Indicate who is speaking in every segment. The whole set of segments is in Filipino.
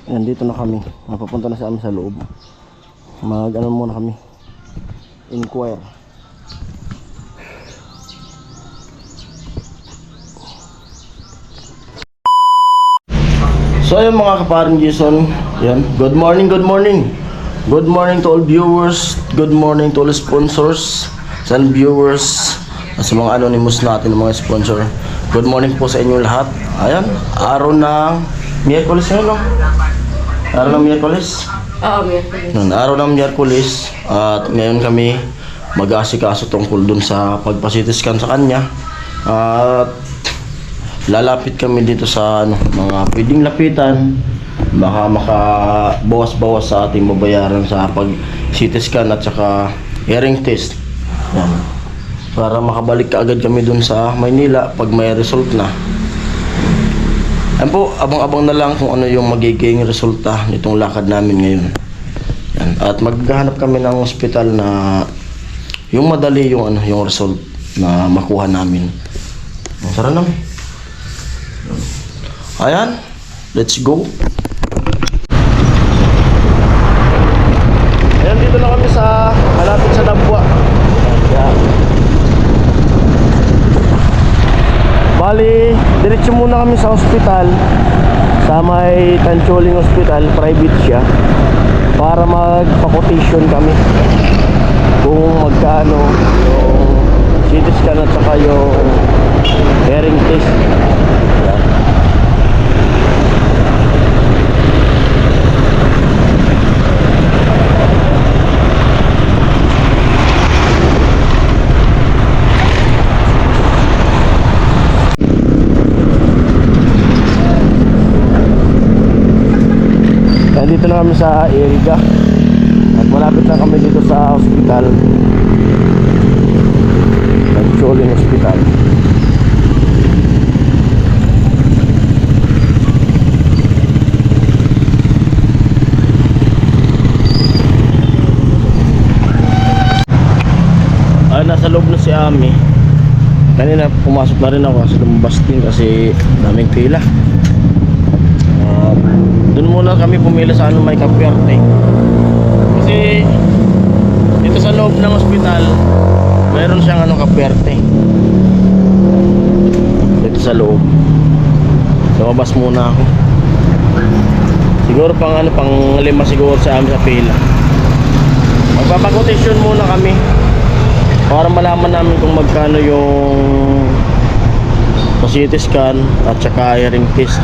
Speaker 1: Ayan, dito na kami. Napapunta na sa amin sa loob. Mag-ano muna kami. Inquire. So ayun mga kaparing Jason. Ayan. Good morning, good morning. Good morning to all viewers. Good morning to all sponsors and viewers. Sa mga anonymous natin, mga sponsor. Good morning po sa inyo lahat. Ayan, araw ng Miyerkules ngayon, no? Araw ng Miyerkules?
Speaker 2: Oo, Miyerkules.
Speaker 1: Araw ng Miyerkules. At ngayon kami mag-aasikaso tungkol dun sa pagpasitiskan sa kanya. At lalapit kami dito sa mga pwedeng lapitan. Baka makabawas-bawas sa ating babayaran sa pag-CT-scan at saka hearing test. Yan. Para makabalik kaagad kami dun sa Maynila pag may result na. Yan po, abang-abang na lang kung ano yung magiging resulta nitong lakad namin ngayon. Yan. At maghahanap kami ng ospital na yung madali yung yung result na makuha namin. Sara na. Ayan, let's go. Ayan, dito na kami sa malapit sa Dabwa. Ayan. Bali, diretso muna kami sa ospital, sa may Tancholing Hospital, private siya, para magpa-quotation kami kung magkano yung CT scan at saka yung hearing test. Ayan. Dito na kami sa Eriga at malapit na kami dito sa hospital, Tancholing Hospital. Nasa loob na si Ami. Kanina pumasok na rin ako kasi lumabas din kasi daming pila. Doon muna kami pumila sa may Capiarte. Kasi dito sa loob ng ospital mayroon siyang Capiarte. Dito sa loob. Lumabas muna ako. Siguro pang 5 siguro sa amin sa pila. Magpapakotisyon muna kami para malaman namin kung magkano yung CT scan at saka hearing test.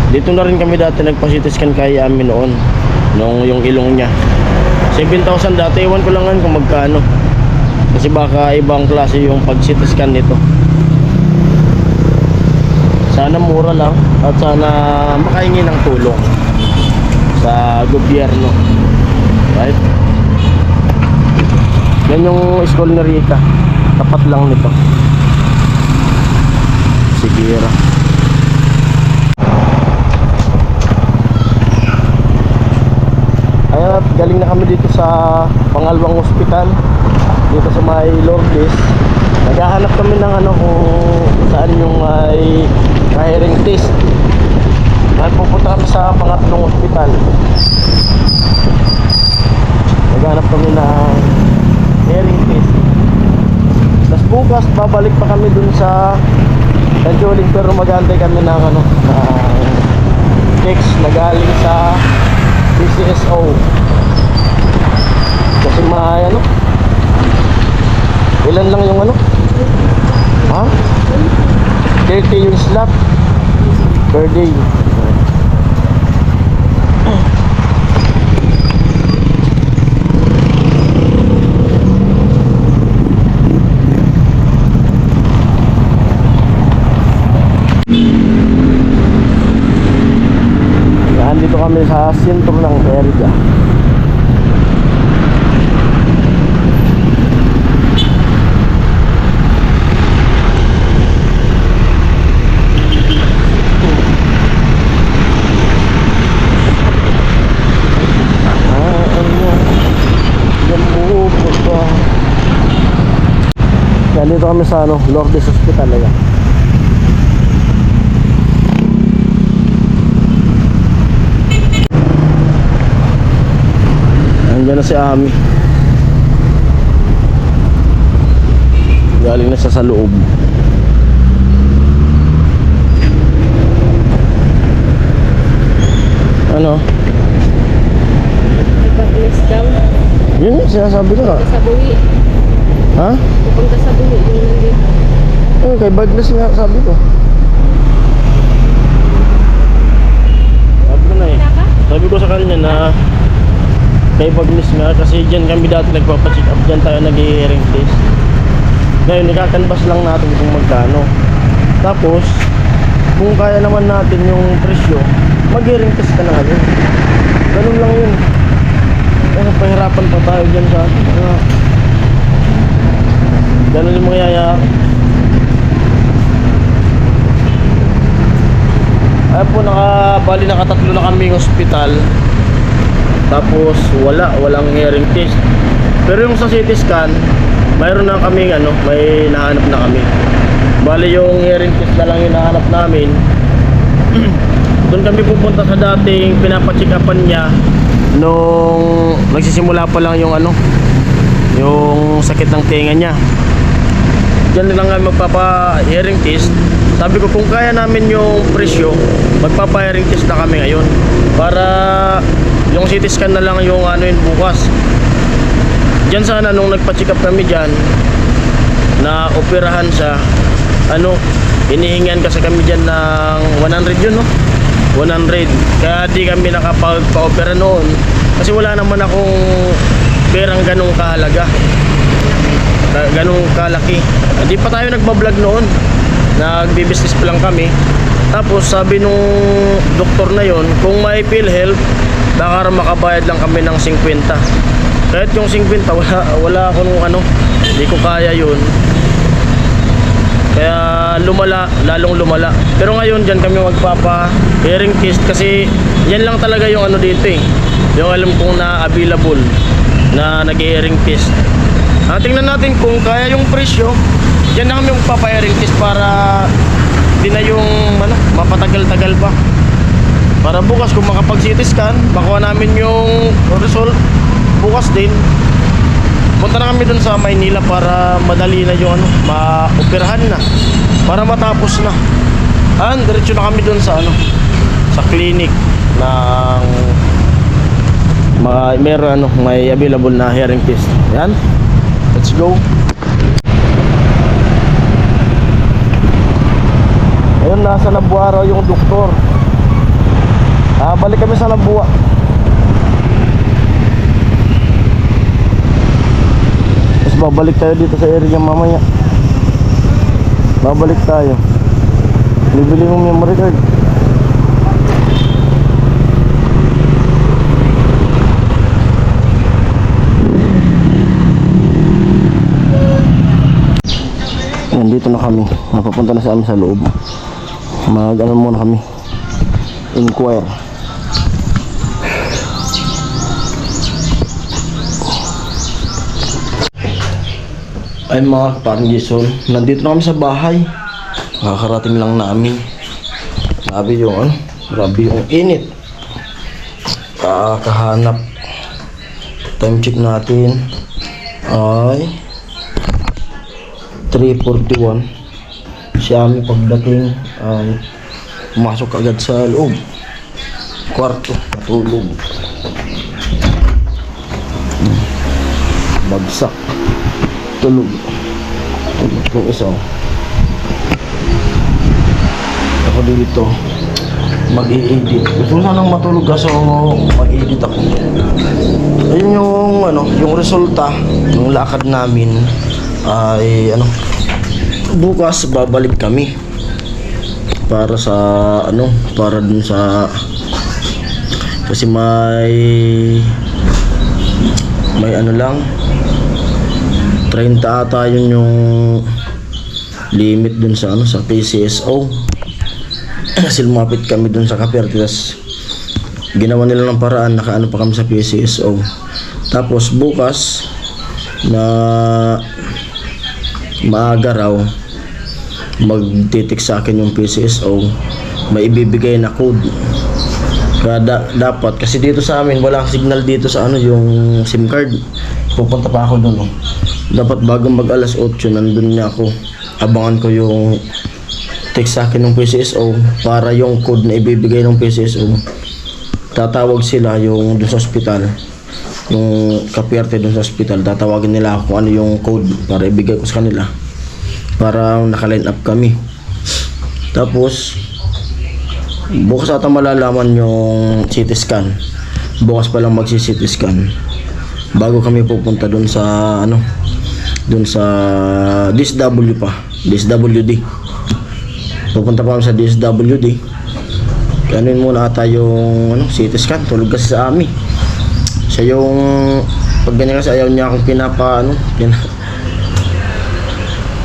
Speaker 1: Dito na rin kami dati nagpa-CT scan kay amin noon, nung yung ilong niya. 7,000 dati, iwan ko lang kung magkano. Kasi baka ibang klase yung pag-CT scan nito. Sana mura lang at sana makahingi ng tulong sa gobyerno. Right? Yan yung school ni Rica. Tapat lang nito. Sigira. Ayan, galing na kami dito sa pangalawang ospital, dito sa may Lourdes. Naghahanap kami ng kung saan yung may hearing test. At pupunta kami sa pangatlong ospital. Naghahanap kami ng hearing test. Tapos bukas babalik pa kami dun sa Tancholing, pero mag-aantay kami ng text na galing sa PCSO. Kasi ilan lang yung ha? 30 yung slot per day. Dito kami sa sentro ng Eriga. Dito kami sa Lourdes Hospital na yan. Ayan na si Ami. Galing na siya sa loob. Ano?
Speaker 2: Nagpag-list daw.
Speaker 1: Yun yung sinasabi ko nga.
Speaker 2: Sa buwi.
Speaker 1: Ha?
Speaker 2: Pupunta sa buwi. Yung nandito.
Speaker 1: Eh, kay Bagnes nga sabi ko. Sabi ko na eh. Sabi ko sa kanya na kay Bagnes nga kasi dyan kami dati nagpapacheck up. Dyan tayo nag-hearing test. Ngayon, ikakanbas lang natin kung magkano. Tapos, kung kaya naman natin yung presyo, mag-hearing test ka na ngayon. Ganun lang yun. Kaya pahirapan pa tayo dyan sa atin. Ganun yung mangyayari. Ay po, bali nakatatlo na kaming hospital. Tapos walang hearing test. Pero yung sa CT scan, mayroon na kaming may nahanap na kami. Bali yung hearing test na lang yung nahanap namin. Doon kami pupunta sa dating pinapacheck-upan niya nung nagsisimula pa lang yung yung sakit ng tenga niya. Diyan na lang kami magpapa-hearing test. Sabi ko kung kaya namin yung presyo, magpapa-hearing test na kami ngayon. Para yung CT scan na lang yung yun bukas. Diyan sana nung nagpa-check up kami diyan na operahan siya, hinihingan kasi kami diyan ng 100 yun 100. Kaya di kami nakapagpa-opera noon kasi wala naman akong perang ganong kahalaga, ganong kalaki. Hindi pa tayo nagbablog noon, nagbi-business pa lang kami. Tapos sabi nung doktor na yon, kung may PhilHealth baka makabayad lang kami ng 50. Kahit yung 50 wala akong hindi ko kaya yun. Kaya lalong lumala. Pero ngayon dyan kami magpapa hearing test kasi yan lang talaga yung dito yung alam kong na available na nag-hearing test. Tingnan natin kung kaya yung presyo. Dyan na kami magpapa hearing test para di na yung mapatagal-tagal pa. Para bukas kung makapag CT scan, makuha namin yung result bukas din. Punta na kami dun sa Maynila para madali na yung maoperahan na, para matapos na. Diretso na kami dun sa sa clinic ng may available na hearing test. Yan. Let's go. Ayun, nasa Labuan raw yung doktor. Balik kami sa Labuan. Babalik tayo dito sa area mamaya. Babalik tayo. Bibili mo memory card. Nandito na kami. Napapunta na sa amin sa loob. Muna kami. Inquire. Ay mga kaparang Jason, nandito na kami sa bahay. Kakarating lang namin. Grabe yung init. Kakahanap. Time check natin ay 3:41. Si Ami pagdating ay pumasok agad sa loob. Kwarto, matulog. Bagsak. Tulog yung isa. Ako dito mag-i-edit. Gusto ko sanang matulog kaso mag-i-edit ako. Ayun yung resulta ng lakad namin ay bukas babalik kami para sa para dun sa kasi may lang 30 ata yun yung limit dun sa sa PCSO. Kasi lumapit kami dun sa Kaperte, tas ginawa nila ng paraan, nakaano pa kami sa PCSO. Tapos bukas na maaga raw magtitik sa akin yung PCSO, may ibibigay na code Kaya dapat, kasi dito sa amin, walang signal dito sa ano, yung SIM card. Pupunta pa ako doon, oh. Dapat bago mag alas 8, nandun niya ako. Abangan ko yung text sa akin ng PCSO para yung code na ibibigay ng PCSO. Tatawag sila yung doon sa ospital. Yung kapiyerte doon sa ospital, tatawagin nila ako kung ano yung code para ibigay ko sa kanila. Para naka-line up kami. Tapos, bukas ata malalaman yung CT scan. Bukas pa lang magsi-CT scan. Bago kami pupunta doon sa ano, doon sa DSW pa, DSWD. Pupunta pa kami sa DSWD. Kanuin muna ata yung ano, CT scan. Tulog kasi sa amin. Siya yung pag ganyan kasi ayaw niya akong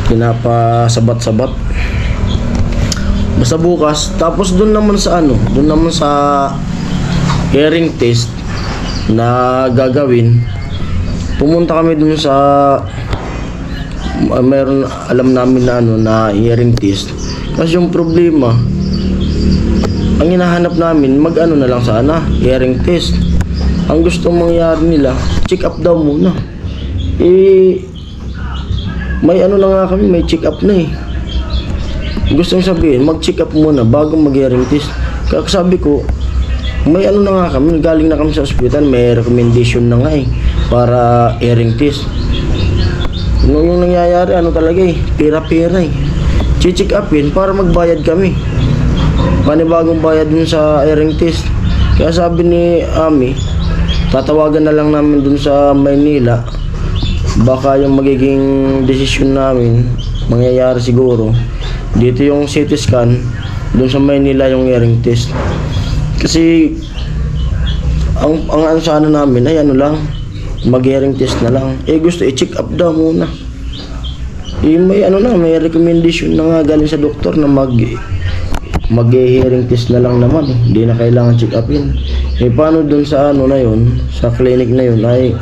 Speaker 1: pinapasabat-sabat. Basta bukas, tapos doon naman sa ano, doon naman sa hearing test na gagawin, pumunta kami doon sa mayroon, alam namin na ano, na hearing test. Kasi yung problema, ang hinahanap namin, mag-ano na lang sana, hearing test. Ang gusto mangyari nila, check up daw muna. May ano na nga kami, may check up na eh. Gusto kong sabihin, mag-check up muna bago mag-hearing test. Kaya sabi ko, may ano na nga kami, galing na kami sa ospital, may recommendation na nga eh, para hearing test. Yung nangyayari, ano talaga eh, pera-pera eh. Check upin para magbayad kami. Panibagong bayad dun sa hearing test. Kaya sabi ni Ami, tatawagan na lang namin dun sa Maynila. Baka yung magiging desisyon namin, mangyayari siguro. Dito yung CT scan, dun sa Maynila yung hearing test. Kasi ang ano sana namin ay ano lang, mag-hearing test na lang. Gusto i-check up daw muna. May ano na, may recommendation na nga galing sa doktor na mag-hearing test na lang naman. Hindi na kailangan check upin. Paano dun sa ano na yun, sa clinic na yun ay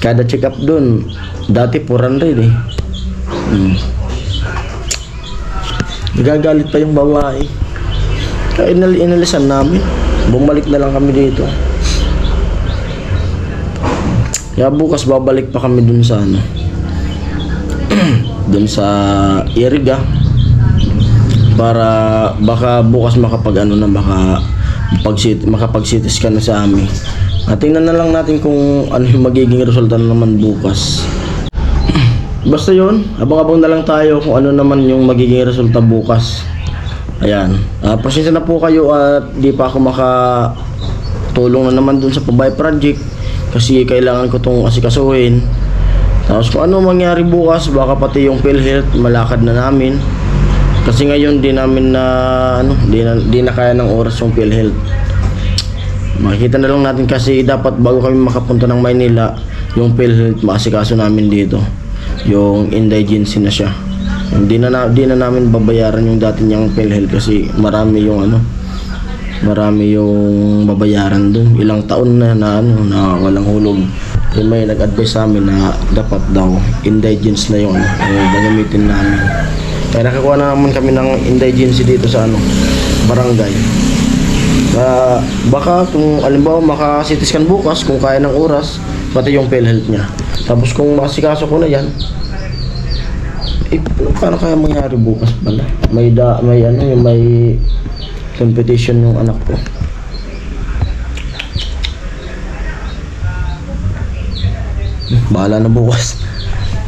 Speaker 1: kada check up dun, dati 400 eh. Nagagalit pa yung babae. Kaya inalisan namin. Bumalik na lang kami dito. Kaya bukas babalik pa kami dun sa ano, dun sa Iriga. Para baka bukas makapag ano na, makapag-CT scan na sa amin. At tingnan na lang natin kung ano yung magiging resulta na naman bukas. Basta yun, abang-abang na lang tayo kung ano naman yung magiging resulta bukas. Ayan, pasensya na po kayo at di pa ako makatulong na naman dun sa Pabay Project kasi kailangan ko tong asikasuhin. Tapos kung ano mangyari bukas, baka pati yung PhilHealth malakad na namin. Kasi ngayon di namin na ano, di na kaya ng oras yung PhilHealth. Makikita na lang natin kasi dapat bago kami makapunta ng Maynila, yung PhilHealth maasikaso namin dito. Yung indigency na siya. Di na namin babayaran yung dati niyang PhilHealth kasi marami yung babayaran dun. Ilang taon na na walang hulog. Yung may nag-advise sa amin na dapat daw indigency na yung gagamitin namin. Kaya nakakuha na naman kami ng indigency dito sa barangay. Baka kung alimbawa maka-CT scan bukas kung kaya ng oras, pati yung PhilHealth niya. Tapos kung makasikaso ko na yan, paano kaya mangyari bukas pala? May competition yung anak ko. Bahala na bukas.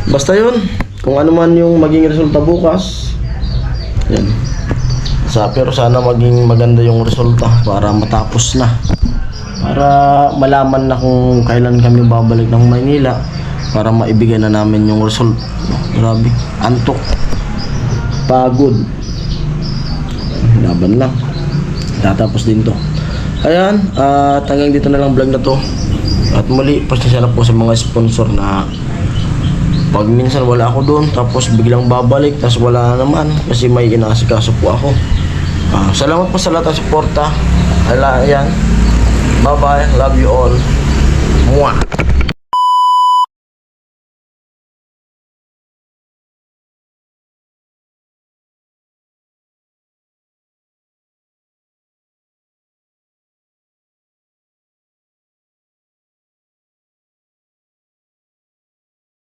Speaker 1: Basta yun, kung ano man yung maging resulta bukas, yan. Pero sana maging maganda yung resulta para matapos na. Para malaman na kung kailan kami babalik ng Maynila para maibigay na namin yung result. Grabe, antok, pagod, laban lang. Tatapos din to. Ayan, hanggang dito na lang vlog na to. At muli, pasensya na po sa mga sponsor na pag minsan wala ako doon tapos biglang babalik tapos wala na naman kasi may inaasikaso po ako. Salamat po sa lahat ng suporta. Ayan. Bye bye. Love you all. Mwah.